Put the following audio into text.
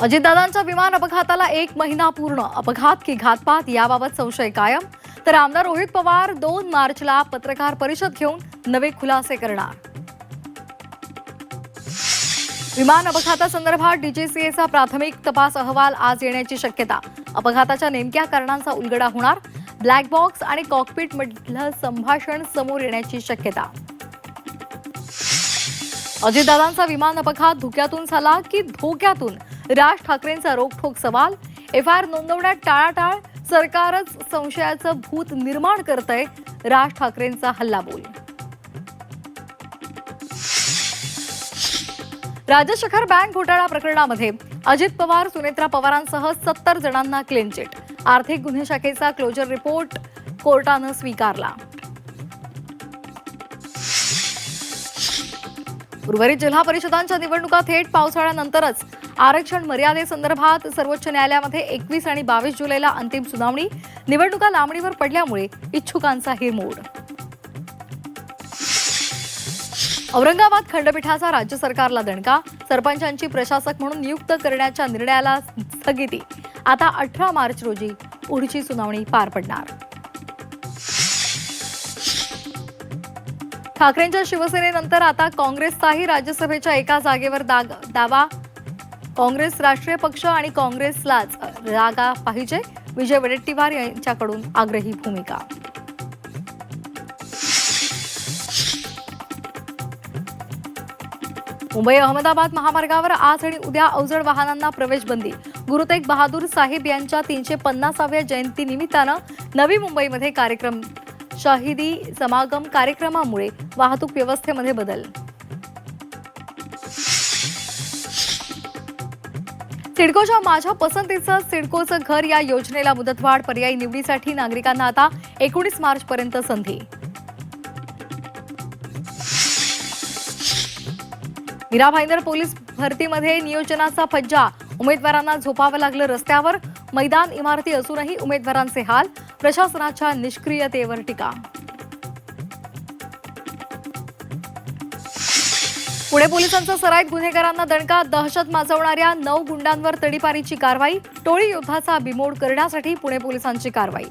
अजितदादांच्या विमान अपघाताला 1 महिना पूर्ण. अपघात की घातपात याबाबत संशय कायम. तर आमदार रोहित पवार 2 मार्चला पत्रकार परिषद घेऊन नवे खुलासे करणार. विमान अपघातासंदर्भात डीजीसीएचा प्राथमिक तपास अहवाल आज येण्याची शक्यता. अपघाताच्या नेमक्या कारणांचा उलगडा होणार. ब्लॅक बॉक्स आणि कॉकपिट मधलं संभाषण समोर येण्याची शक्यता. अजितदादांचा विमान अपघात धुक्यातून झाला की धोक्यातून? राज ठाकरेंचा रोखठोक सवाल. एफआयआर नोंदवण्यात टाळाटाळ. सरकारच संशयाचं भूत निर्माण करतंय. राज ठाकरेंचा हल्लाबोल. राज्य शिखर बँक घोटाळा प्रकरणामध्ये अजित पवार, सुनेत्रा पवारांसह 70 जणांना क्लीन चिट. आर्थिक गुन्हे शाखेचा क्लोजर रिपोर्ट कोर्टानं स्वीकारला. उर्वरित जिल्हा परिषदांच्या निवडणुका थेट पावसाळ्यानंतरच. आरक्षण मर्यादेसंदर्भात सर्वोच्च न्यायालयामध्ये 21 आणि 22 जुलैला अंतिम सुनावणी. निवडणुका लांबणीवर पडल्यामुळे इच्छुकांचा हिरमोड. औरंगाबाद खंडपीठाचा राज्य सरकारला दणका. सरपंचांची प्रशासक म्हणून नियुक्त करण्याच्या निर्णयाला स्थगिती. आता 18 मार्च रोजी पुढची सुनावणी पार पडणार. ठाकरेंच्या शिवसेनेनंतर आता काँग्रेसचाही राज्यसभेच्या एका जागेवर दावा. काँग्रेस राष्ट्रीय पक्ष आणि काँग्रेसलाच जागा पाहिजे. विजय वडेट्टीवार यांच्याकडून आग्रही भूमिका. मुंबई अहमदाबाद महामार्गावर आज आणि उद्या अवजड वाहनांना प्रवेश बंदी. गुरु तेग बहादूर साहेब यांच्या 350व्या जयंती निमित्तानं नवी मुंबईमध्ये कार्यक्रम. शहीदी समागम कार्यक्रमामुळे वाहतूक व्यवस्थेमध्ये बदल. सिडकोच्या माझ्या पसंतीचं सिडकोचं घर या योजनेला मुदतवाढ. पर्यायी निवडीसाठी नागरिकांना आता 19 मार्चपर्यंत संधी. मीरा भाईंदर पोलीस भरतीमध्ये नियोजनाचा फज्जा. उमेदवारांना झोपावं लागलं रस्त्यावर. मैदान इमारती असूनही उमेदवारांचे हाल. प्रशासनाच्या निष्क्रियतेवर टीका. पुणे पोलिसांचा सराईत गुन्हेगारांना दणका. दहशत माजवणाऱ्या 9 गुंडांवर तडीपारीची कारवाई. टोळी युद्धाचा बिमोड करण्यासाठी पुणे पोलिसांची कारवाई.